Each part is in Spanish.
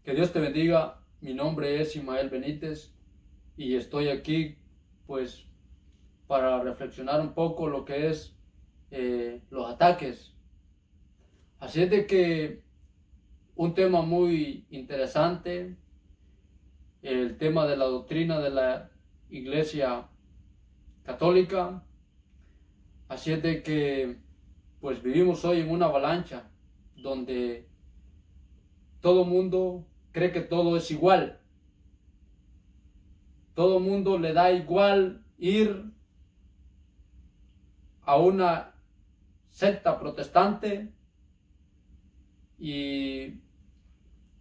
Que Dios te bendiga. Mi nombre es Ismael Benítez y estoy aquí pues para reflexionar un poco lo que es los ataques. Así es de que un tema muy interesante, el tema de la doctrina de la Iglesia Católica. Así es de que pues vivimos hoy en una avalancha donde todo mundo cree que todo es igual. Todo mundo le da igual ir a una secta protestante y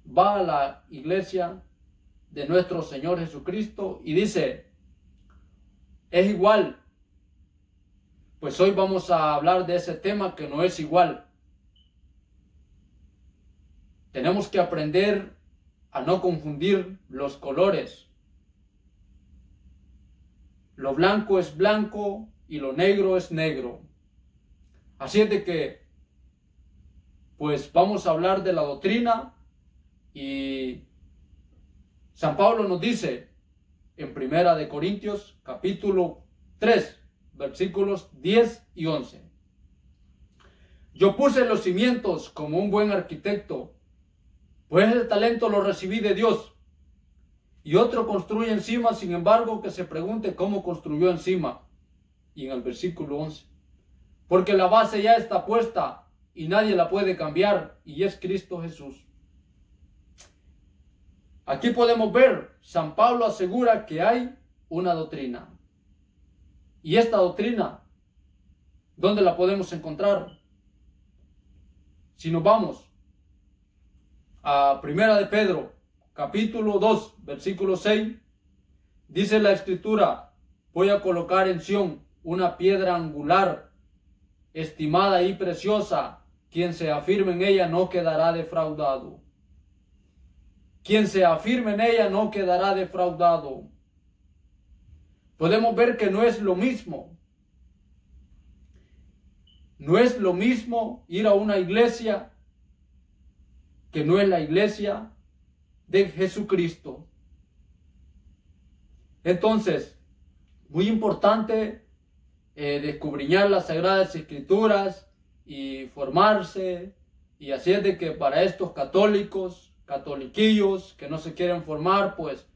va a la iglesia de nuestro Señor Jesucristo y dice, es igual. Pues hoy vamos a hablar de ese tema que no es igual. Tenemos que aprender a no confundir los colores. Lo blanco es blanco y lo negro es negro. Así es de que, pues vamos a hablar de la doctrina y San Pablo nos dice en Primera de Corintios capítulo 3, versículos 10 y 11. Yo puse los cimientos como un buen arquitecto, pues el talento lo recibí de Dios. Y otro construye encima, sin embargo, que se pregunte cómo construyó encima. Y en el versículo 11. Porque la base ya está puesta y nadie la puede cambiar, y es Cristo Jesús. Aquí podemos ver, San Pablo asegura que hay una doctrina. Y esta doctrina, ¿dónde la podemos encontrar? Si nos vamos a Primera de Pedro, capítulo 2, versículo 6, dice la Escritura, voy a colocar en Sión una piedra angular, estimada y preciosa, quien se afirme en ella no quedará defraudado. Quien se afirme en ella no quedará defraudado. Podemos ver que no es lo mismo. No es lo mismo ir a una iglesia que no es la iglesia de Jesucristo. Entonces, muy importante escudriñar las Sagradas Escrituras y formarse, y así es de que para estos católicos, catoliquillos que no se quieren formar, pues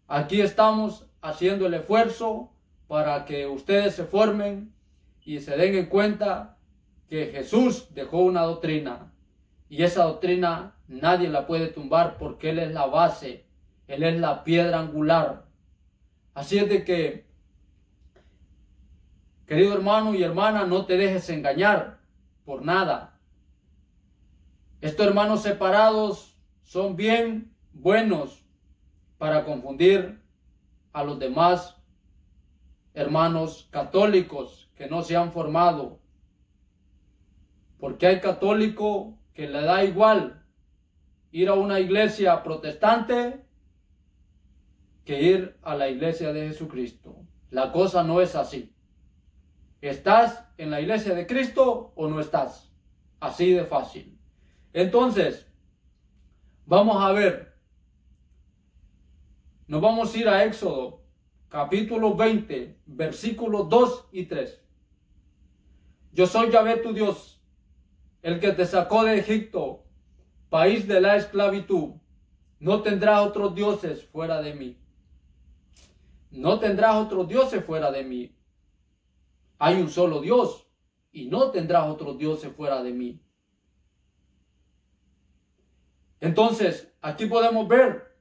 aquí estamos haciendo el esfuerzo para que ustedes se formen y se den cuenta que Jesús dejó una doctrina. Y esa doctrina nadie la puede tumbar porque Él es la base, Él es la piedra angular. Así es de que, querido hermano y hermana, no te dejes engañar por nada. Estos hermanos separados son bien buenos para confundir a los demás hermanos católicos que no se han formado. Porque hay católico que le da igual ir a una iglesia protestante que ir a la iglesia de Jesucristo. La cosa no es así. ¿Estás en la iglesia de Cristo o no estás? Así de fácil. Entonces, vamos a ver. Nos vamos a ir a Éxodo, capítulo 20, versículos 2 y 3. Yo soy Yahvé tu Dios, el que te sacó de Egipto, país de la esclavitud. No tendrás otros dioses fuera de mí. No tendrás otros dioses fuera de mí. Hay un solo Dios y no tendrás otros dioses fuera de mí. Entonces, aquí podemos ver,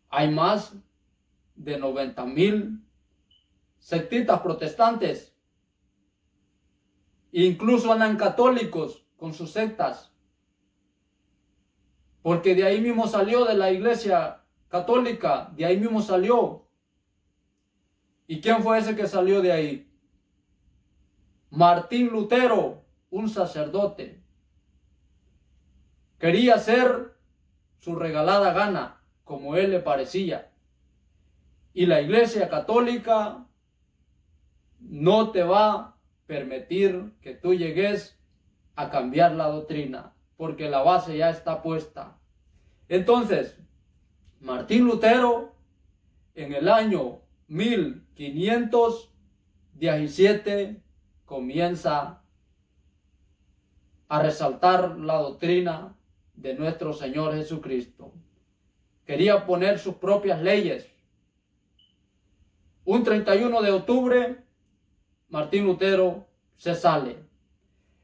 hay más de 90,000 sectitas protestantes. Incluso andan católicos con sus sectas. Porque de ahí mismo salió de la iglesia católica, de ahí mismo salió. ¿Y quién fue ese que salió de ahí? Martín Lutero, un sacerdote. Quería hacer su regalada gana, como él le parecía. Y la iglesia católica no te va a permitir que tú llegues a cambiar la doctrina, porque la base ya está puesta. Entonces, Martín Lutero, en el año 1517, comienza a resaltar la doctrina de nuestro Señor Jesucristo. Quería poner sus propias leyes. Un 31 de octubre, Martín Lutero se sale.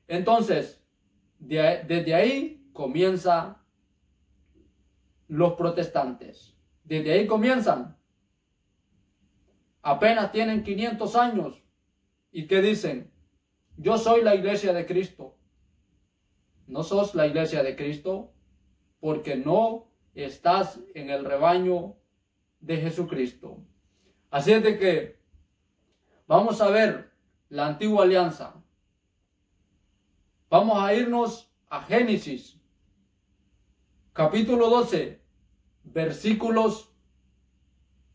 Entonces, desde ahí comienzan los protestantes. Desde ahí comienzan. Apenas tienen 500 años. ¿Y qué dicen? Yo soy la iglesia de Cristo. No sos la iglesia de Cristo porque no estás en el rebaño de Jesucristo. Así es de que vamos a ver la antigua alianza. Vamos a irnos a Génesis, capítulo 12, versículos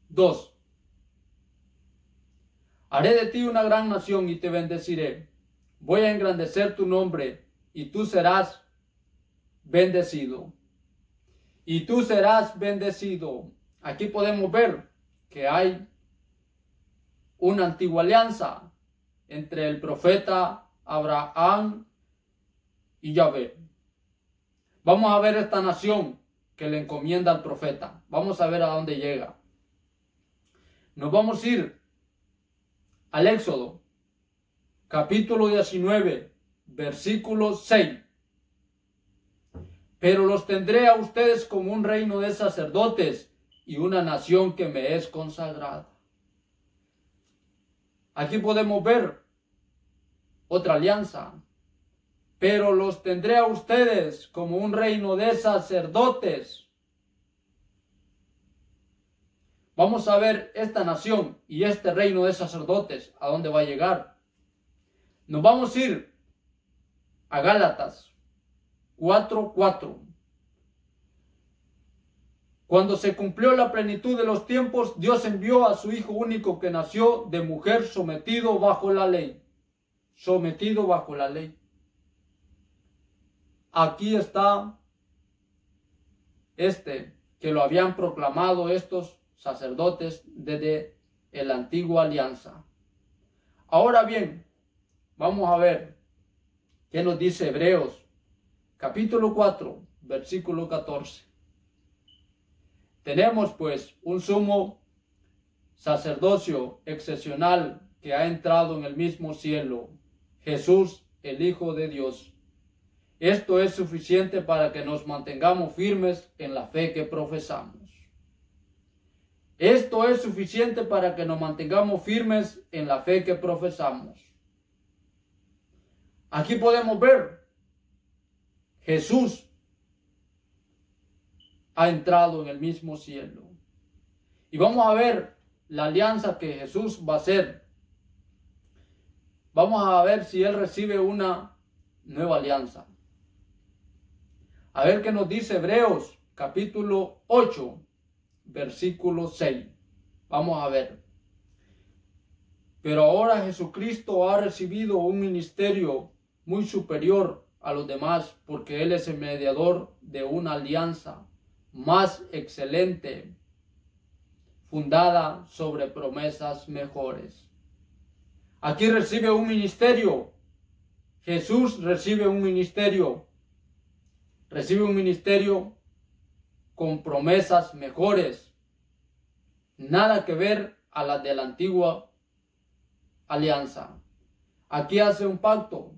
2. Haré de ti una gran nación y te bendeciré. Voy a engrandecer tu nombre y tú serás bendecido. Y tú serás bendecido. Aquí podemos ver que hay una antigua alianza entre el profeta Abraham y Yahvé. Vamos a ver esta nación que le encomienda al profeta. Vamos a ver a dónde llega. Nos vamos a ir al Éxodo, capítulo 19, versículo 6. Pero los tendré a ustedes como un reino de sacerdotes y una nación que me es consagrada. Aquí podemos ver otra alianza. Pero los tendré a ustedes como un reino de sacerdotes. Vamos a ver esta nación y este reino de sacerdotes, ¿a dónde va a llegar? Nos vamos a ir a Gálatas 4:4. Cuando se cumplió la plenitud de los tiempos, Dios envió a su Hijo único que nació de mujer sometido bajo la ley. Sometido bajo la ley. Aquí está que lo habían proclamado estos sacerdotes desde la antigua alianza. Ahora bien, vamos a ver qué nos dice Hebreos, capítulo 4, versículo 14. Tenemos pues un sumo sacerdocio excepcional que ha entrado en el mismo cielo, Jesús, el Hijo de Dios. Esto es suficiente para que nos mantengamos firmes en la fe que profesamos. Esto es suficiente para que nos mantengamos firmes en la fe que profesamos. Aquí podemos ver, Jesús ha entrado en el mismo cielo. Y vamos a ver la alianza que Jesús va a hacer. Vamos a ver si Él recibe una nueva alianza. A ver qué nos dice Hebreos, capítulo 8, versículo 6. Vamos a ver. Pero ahora Jesucristo ha recibido un ministerio muy superior a los demás, porque Él es el mediador de una alianza más excelente, fundada sobre promesas mejores. Aquí recibe un ministerio. Jesús recibe un ministerio. Recibe un ministerio con promesas mejores. Nada que ver a las de la antigua alianza. Aquí hace un pacto.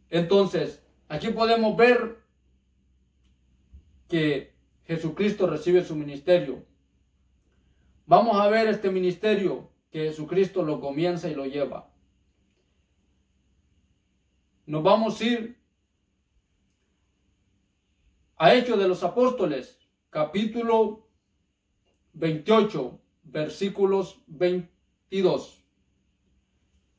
Entonces, aquí podemos ver que Jesucristo recibe su ministerio. Vamos a ver este ministerio que Jesucristo lo comienza y lo lleva. Nos vamos a ir a Hechos de los Apóstoles, capítulo 28, versículos 22.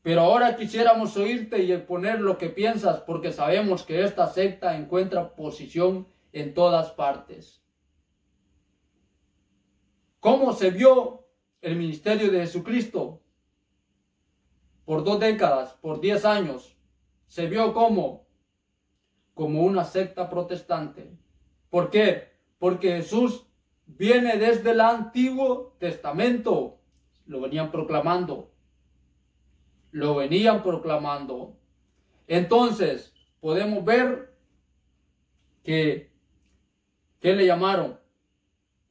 Pero ahora quisiéramos oírte y exponer lo que piensas, porque sabemos que esta secta encuentra posición en todas partes. ¿Cómo se vio el ministerio de Jesucristo? Por 2 décadas, por 10 años, se vio como una secta protestante. ¿Por qué? Porque Jesús viene desde el Antiguo Testamento. Lo venían proclamando. Lo venían proclamando. Entonces, podemos ver que ¿qué le llamaron?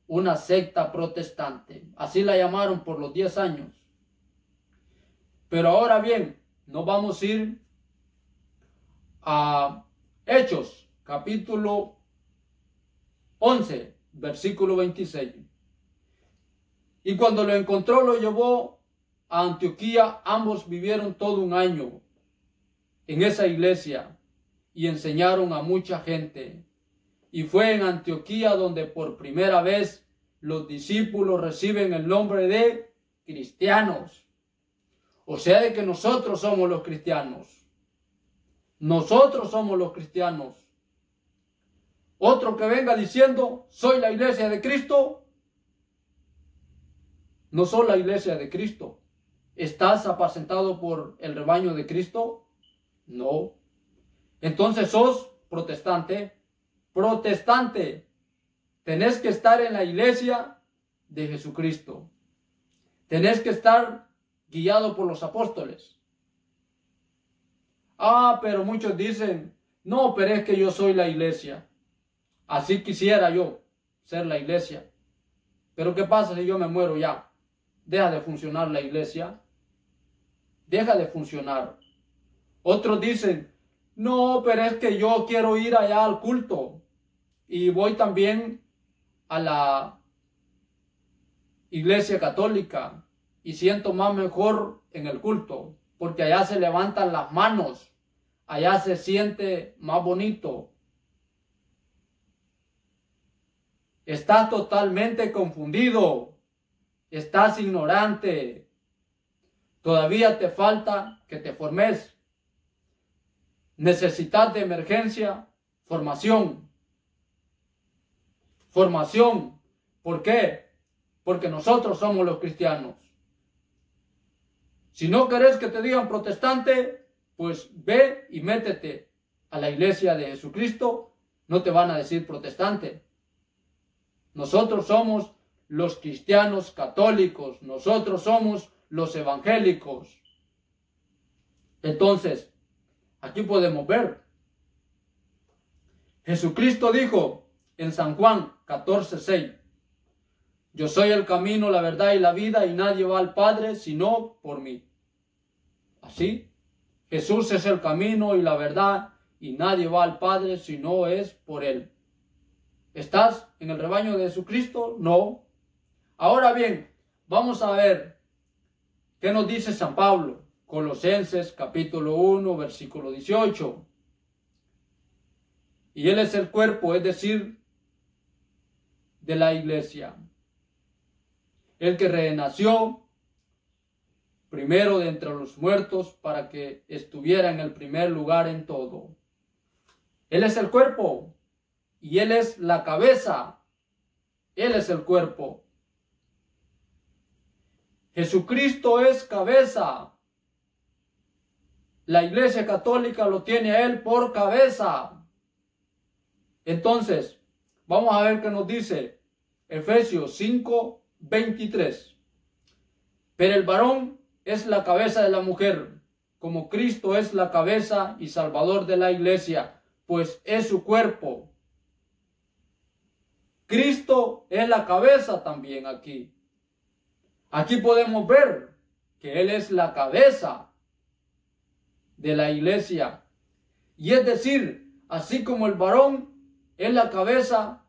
Una secta protestante. Así la llamaron por los 10 años. Pero ahora bien, nos vamos a ir a Hechos, capítulo 11, versículo 26. Y cuando lo encontró, lo llevó a Antioquía. Ambos vivieron todo un año en esa iglesia y enseñaron a mucha gente. Y fue en Antioquía donde por primera vez los discípulos reciben el nombre de cristianos. O sea, de que nosotros somos los cristianos. Nosotros somos los cristianos. Otro que venga diciendo, soy la iglesia de Cristo. No soy la iglesia de Cristo. ¿Estás apacentado por el rebaño de Cristo? No. Entonces sos protestante. Protestante. Tenés que estar en la iglesia de Jesucristo. Tenés que estar guiado por los apóstoles. Pero muchos dicen, no, pero es que yo soy la iglesia. Así quisiera yo ser la iglesia. Pero ¿qué pasa si yo me muero ya? ¿Deja de funcionar la iglesia? Deja de funcionar. Otros dicen, no, pero es que yo quiero ir allá al culto. Y voy también a la iglesia católica. Y siento más mejor en el culto. Porque allá se levantan las manos. Allá se siente más bonito. Estás totalmente confundido. Estás ignorante. Todavía te falta que te formes. Necesitas de emergencia formación. Formación. ¿Por qué? Porque nosotros somos los cristianos. Si no querés que te digan protestante, pues ve y métete a la iglesia de Jesucristo. No te van a decir protestante. Nosotros somos los cristianos católicos. Nosotros somos los evangélicos. Entonces, aquí podemos ver. Jesucristo dijo en San Juan 14:6. Yo soy el camino, la verdad y la vida, y nadie va al Padre sino por mí. Así, Jesús es el camino y la verdad, y nadie va al Padre si no es por Él. ¿Estás en el rebaño de Jesucristo? No. Ahora bien, vamos a ver qué nos dice San Pablo. Colosenses capítulo 1, versículo 18. Y Él es el cuerpo, es decir, de la iglesia. El que renació primero de entre los muertos para que estuviera en el primer lugar en todo. Él es el cuerpo y Él es la cabeza. Él es el cuerpo. Jesucristo es cabeza. La Iglesia Católica lo tiene a Él por cabeza. Entonces, vamos a ver qué nos dice Efesios 5:23. Pero el varón es la cabeza de la mujer, como Cristo es la cabeza y salvador de la iglesia, pues es su cuerpo. Cristo es la cabeza también aquí. Aquí podemos ver que Él es la cabeza de la iglesia. Y es decir, así como el varón es la cabeza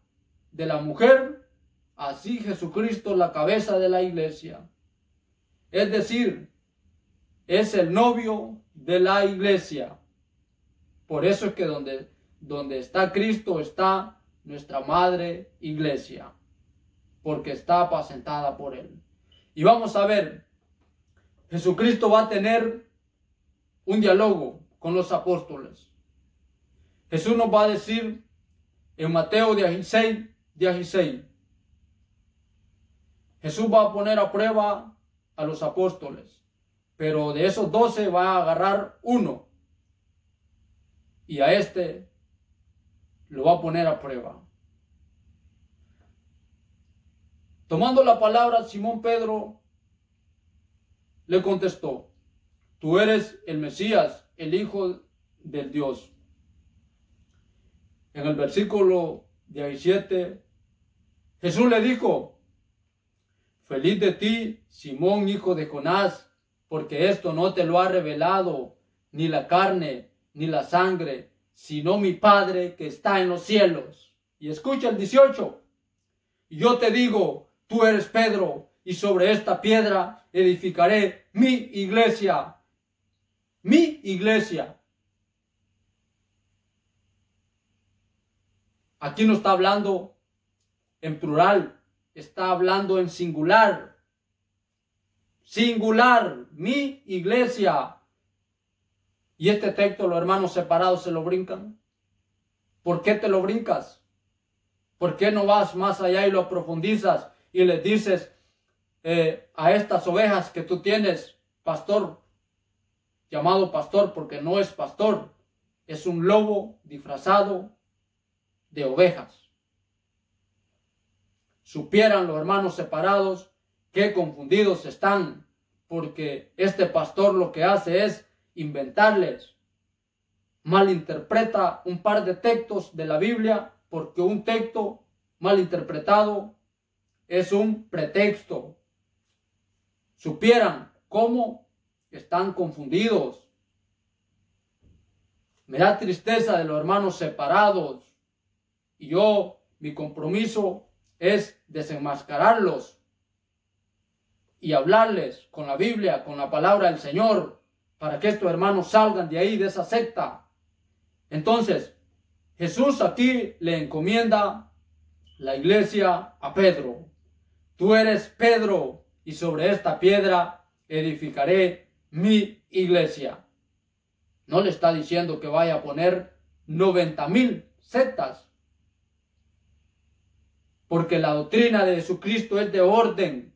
de la mujer, así Jesucristo es la cabeza de la iglesia. Es decir, es el novio de la iglesia. Por eso es que donde está Cristo está nuestra madre iglesia, porque está apacentada por Él. Y vamos a ver, Jesucristo va a tener un diálogo con los apóstoles. Jesús nos va a decir en Mateo 16, Jesús va a poner a prueba a los apóstoles, pero de esos 12 va a agarrar uno y a este lo va a poner a prueba. Tomando la palabra, Simón Pedro le contestó: tú eres el Mesías, el Hijo del Dios. En el versículo 17, Jesús le dijo: feliz de ti, Simón, hijo de Jonás, porque esto no te lo ha revelado ni la carne ni la sangre, sino mi Padre que está en los cielos. Y escucha el 18. Y yo te digo, tú eres Pedro, y sobre esta piedra edificaré mi iglesia. Mi iglesia. Aquí no está hablando en plural, está hablando en singular. Singular, mi iglesia. Y este texto los hermanos separados se lo brincan. ¿Por qué te lo brincas? ¿Por qué no vas más allá y lo profundizas y les dices a estas ovejas que tú tienes, pastor, llamado pastor porque no es pastor, es un lobo disfrazado de ovejas? Supieran los hermanos separados qué confundidos están, porque este pastor lo que hace es inventarles, malinterpreta un par de textos de la Biblia, porque un texto malinterpretado es un pretexto. Supieran cómo están confundidos. Me da tristeza de los hermanos separados, y mi compromiso es desenmascararlos y hablarles con la Biblia, con la palabra del Señor, para que estos hermanos salgan de ahí, de esa secta. Entonces, Jesús aquí le encomienda la iglesia a Pedro. Tú eres Pedro, y sobre esta piedra edificaré mi iglesia. No le está diciendo que vaya a poner 90,000 sectas, porque la doctrina de Jesucristo es de orden.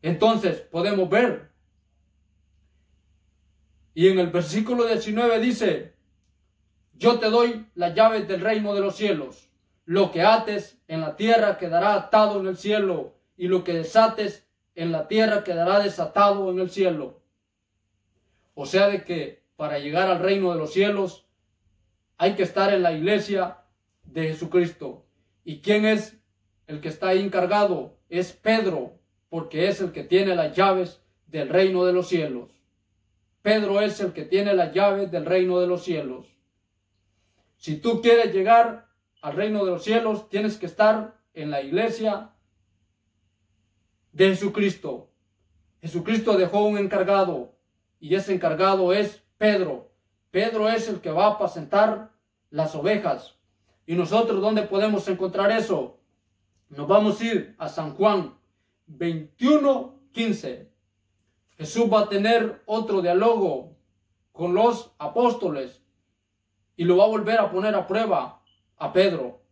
Entonces podemos ver, y en el versículo 19 dice: yo te doy las llaves del reino de los cielos. Lo que ates en la tierra quedará atado en el cielo, y lo que desates en la tierra quedará desatado en el cielo. O sea de que para llegar al reino de los cielos hay que estar en la iglesia de Jesucristo. ¿Y quién es el que está ahí encargado? Es Pedro, porque es el que tiene las llaves del reino de los cielos. Pedro es el que tiene las llaves del reino de los cielos. Si tú quieres llegar al reino de los cielos, tienes que estar en la iglesia de Jesucristo. Jesucristo dejó un encargado, y ese encargado es Pedro. Pedro es el que va a apacentar las ovejas. ¿Y nosotros dónde podemos encontrar eso? Nos vamos a ir a San Juan 21:15. Jesús va a tener otro diálogo con los apóstoles y lo va a volver a poner a prueba a Pedro.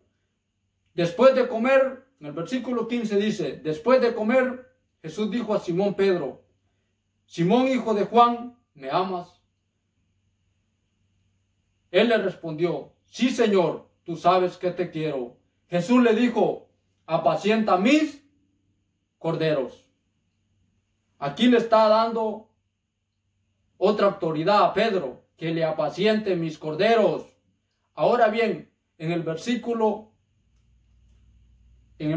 Después de comer, en el versículo 15 dice: después de comer, Jesús dijo a Simón Pedro: Simón, hijo de Juan, ¿me amas? Él le respondió: sí, Señor, tú sabes que te quiero. Jesús le dijo: apacienta mis corderos. Aquí le está dando otra autoridad a Pedro, que le apaciente mis corderos. Ahora bien, en el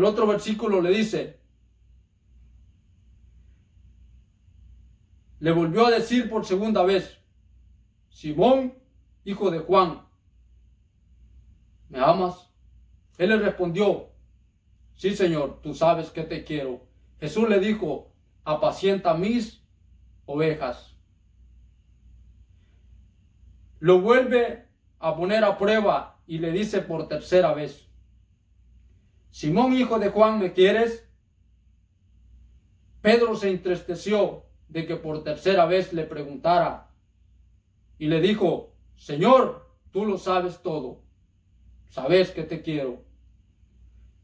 otro versículo le dice, le volvió a decir por segunda vez: Simón, hijo de Juan, ¿me amas? Él le respondió: sí, Señor, tú sabes que te quiero. Jesús le dijo: apacienta mis ovejas. Lo vuelve a poner a prueba y le dice por tercera vez: Simón, hijo de Juan, ¿me quieres? Pedro se entristeció de que por tercera vez le preguntara y le dijo: Señor, tú lo sabes todo, sabes que te quiero.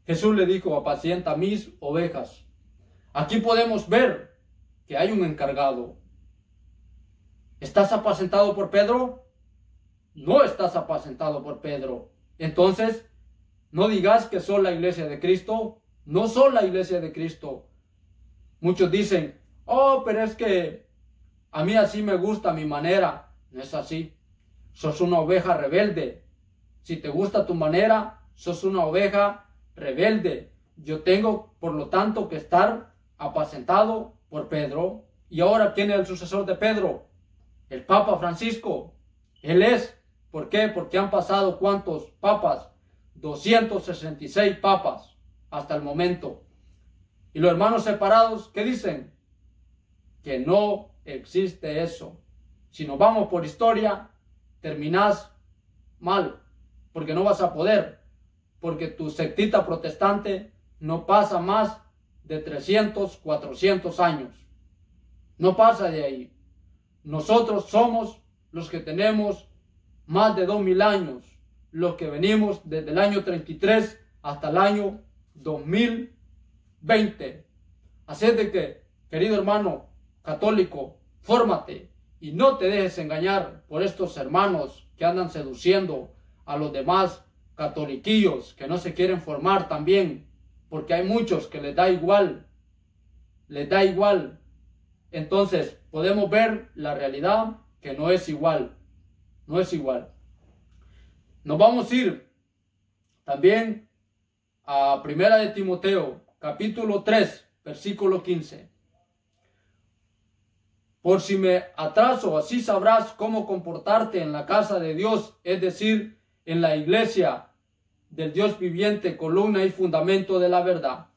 Jesús le dijo: apacienta mis ovejas. Aquí podemos ver que hay un encargado. ¿Estás apacentado por Pedro? No estás apacentado por Pedro. Entonces, no digas que sos la iglesia de Cristo, no son la iglesia de Cristo. Muchos dicen, oh, pero es que a mí así me gusta mi manera. No es así. Sos una oveja rebelde. Si te gusta tu manera, sos una oveja rebelde. Yo tengo, por lo tanto, que estar apacentado por Pedro. Y ahora, ¿quién es el sucesor de Pedro? El Papa Francisco. Él es. ¿Por qué? Porque han pasado ¿cuántos papas? 266 papas hasta el momento. Y los hermanos separados, ¿qué dicen? Que no existe eso. Si nos vamos por historia, terminás mal, porque no vas a poder, porque tu sectita protestante no pasa más de 300, 400 años. No pasa de ahí. Nosotros somos los que tenemos más de 2000 años, los que venimos desde el año 33 hasta el año 2020. Así es de que, querido hermano católico, fórmate y no te dejes engañar por estos hermanos que andan seduciendo a los demás catoliquillos que no se quieren formar también, porque hay muchos que les da igual, Entonces podemos ver la realidad que no es igual, Nos vamos a ir también a Primera de Timoteo, capítulo 3, versículo 15. Por si me atraso, así sabrás cómo comportarte en la casa de Dios, es decir, en la iglesia del Dios viviente, columna y fundamento de la verdad.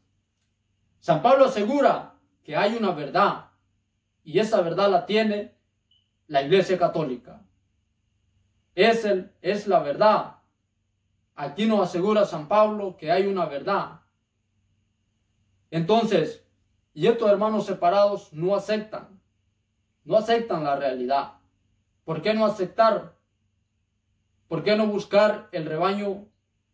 San Pablo asegura que hay una verdad, y esa verdad la tiene la Iglesia Católica. Es la verdad. Aquí nos asegura San Pablo que hay una verdad. Entonces, y estos hermanos separados no aceptan la realidad. ¿Por qué no aceptar? ¿Por qué no buscar el rebaño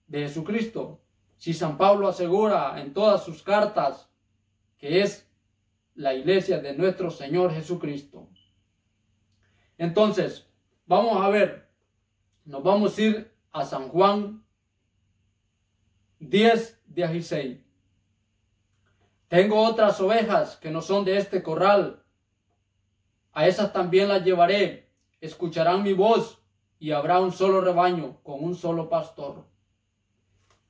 de Jesucristo? Si San Pablo asegura en todas sus cartas que es la iglesia de nuestro Señor Jesucristo. Entonces, vamos a ver, nos vamos a ir a San Juan 10:16. Tengo otras ovejas que no son de este corral, a esas también las llevaré, escucharán mi voz y habrá un solo rebaño con un solo pastor.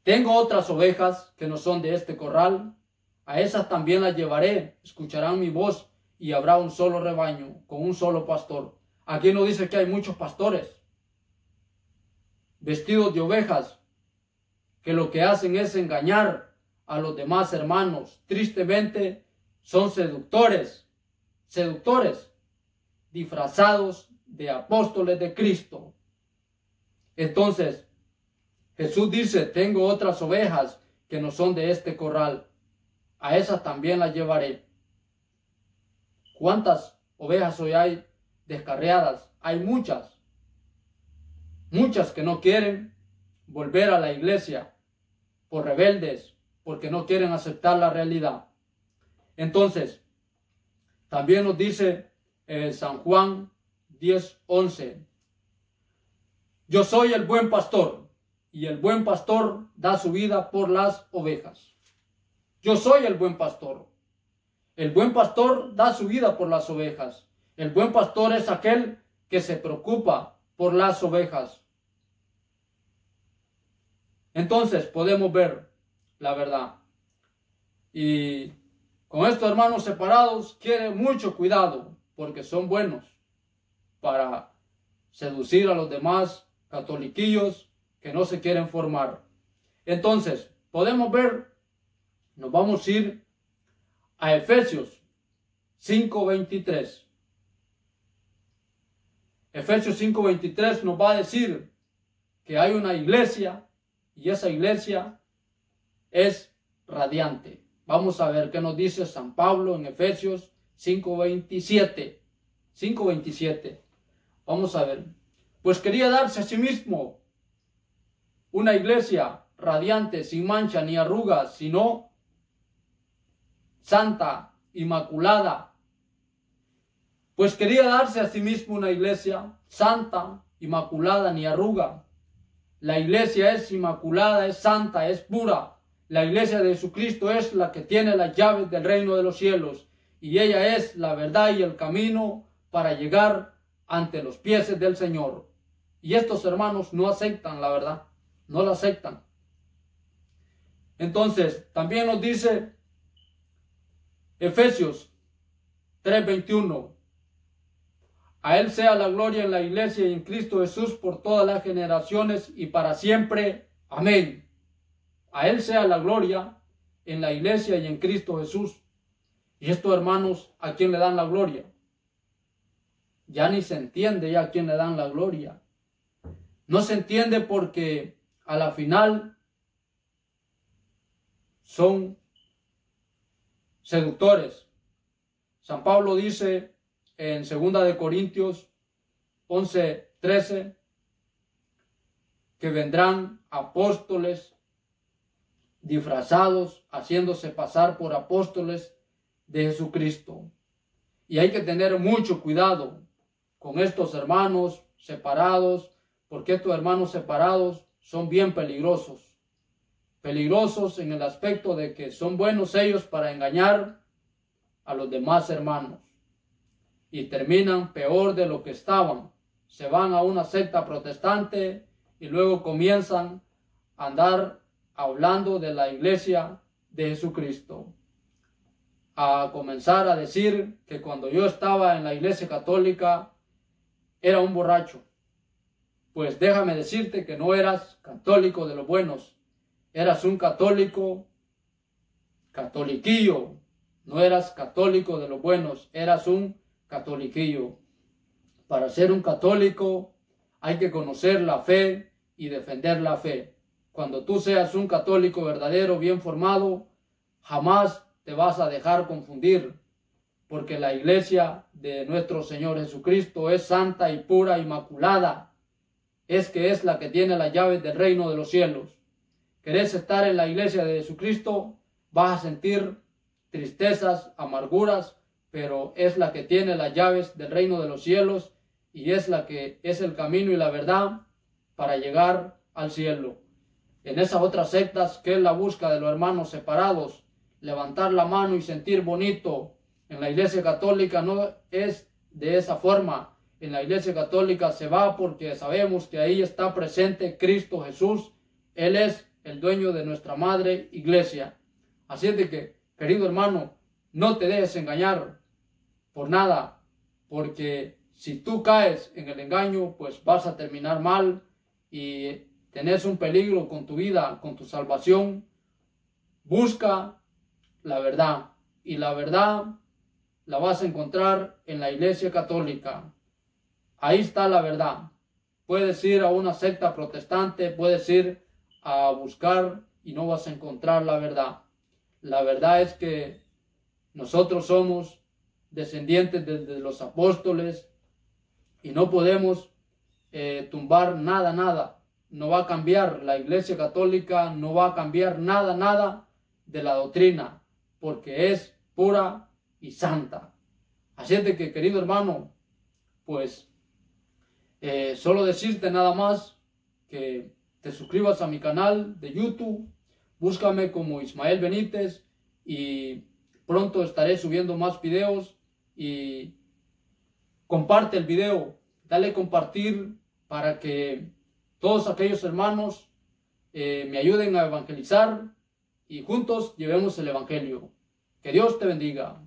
Tengo otras ovejas que no son de este corral, a esas también las llevaré, escucharán mi voz y habrá un solo rebaño con un solo pastor. Aquí no dice que hay muchos pastores vestidos de ovejas que lo que hacen es engañar a los demás hermanos. Tristemente son seductores disfrazados de apóstoles de Cristo. Entonces Jesús dice, tengo otras ovejas que no son de este corral, a esas también las llevaré. ¿Cuántas ovejas hoy hay descarriadas? Hay muchas que no quieren volver a la iglesia por rebeldes, porque no quieren aceptar la realidad. Entonces, también nos dice San Juan 10:11, yo soy el buen pastor, y el buen pastor da su vida por las ovejas. Yo soy el buen pastor. El buen pastor da su vida por las ovejas. El buen pastor es aquel que se preocupa por las ovejas. Entonces podemos ver la verdad. Y con estos hermanos separados quiere mucho cuidado, porque son buenos para seducir a los demás catoliquillos que no se quieren formar. Entonces podemos ver, nos vamos a ir a Efesios 5:23. Efesios 5:23 nos va a decir que hay una iglesia y esa iglesia es radiante. Vamos a ver qué nos dice San Pablo en Efesios 5:27. Vamos a ver. Pues quería darse a sí mismo una iglesia radiante, sin mancha ni arrugas, sino santa, inmaculada. Pues quería darse a sí mismo una iglesia santa, inmaculada, ni arruga. La iglesia es inmaculada, es santa, es pura. La iglesia de Jesucristo es la que tiene las llaves del reino de los cielos y ella es la verdad y el camino para llegar ante los pies del Señor. Y estos hermanos no aceptan la verdad, no la aceptan. Entonces, también nos dice Efesios 3:21. A Él sea la gloria en la iglesia y en Cristo Jesús por todas las generaciones y para siempre. Amén. A Él sea la gloria en la iglesia y en Cristo Jesús. Y estos hermanos, ¿a quién le dan la gloria? Ya ni se entiende ya a quién le dan la gloria. No se entiende porque a la final son seductores. San Pablo dice en 2 de Corintios 11:13 que vendrán apóstoles disfrazados, haciéndose pasar por apóstoles de Jesucristo. Y hay que tener mucho cuidado con estos hermanos separados, porque estos hermanos separados son bien peligrosos. Peligrosos en el aspecto de que son buenos ellos para engañar a los demás hermanos. Y terminan peor de lo que estaban. Se van a una secta protestante y luego comienzan a andar hablando de la iglesia de Jesucristo. A comenzar a decir que cuando yo estaba en la iglesia católica era un borracho. Pues déjame decirte que no eras católico de los buenos. Eras un católico catoliquillo. No eras católico de los buenos, eras un catoliquillo. Para ser un católico hay que conocer la fe y defender la fe. Cuando tú seas un católico verdadero, bien formado, jamás te vas a dejar confundir, porque la iglesia de nuestro Señor Jesucristo es santa y pura, inmaculada. Es que es la que tiene las llaves del reino de los cielos. ¿Querés estar en la iglesia de Jesucristo? Vas a sentir tristezas, amarguras, pero es la que tiene las llaves del reino de los cielos y es la que es el camino y la verdad para llegar al cielo. En esas otras sectas, que es la busca de los hermanos separados, levantar la mano y sentir bonito, en la iglesia católica no es de esa forma. En la iglesia católica se va porque sabemos que ahí está presente Cristo Jesús. Él es el dueño de nuestra madre iglesia. Así es de que, querido hermano, no te dejes engañar por nada, porque si tú caes en el engaño, pues vas a terminar mal y tenés un peligro con tu vida, con tu salvación. Busca la verdad y la verdad la vas a encontrar en la iglesia católica. Ahí está la verdad. Puedes ir a una secta protestante, puedes ir a buscar y no vas a encontrar la verdad. La verdad es que nosotros somos descendientes de los apóstoles y no podemos tumbar nada. No va a cambiar la iglesia católica, no va a cambiar nada de la doctrina, porque es pura y santa. Así es de que, querido hermano, pues solo decirte nada más que te suscribas a mi canal de YouTube, búscame como Ismael Benítez y pronto estaré subiendo más videos y comparte el video, dale compartir para que todos aquellos hermanos me ayuden a evangelizar y juntos llevemos el evangelio. Que Dios te bendiga.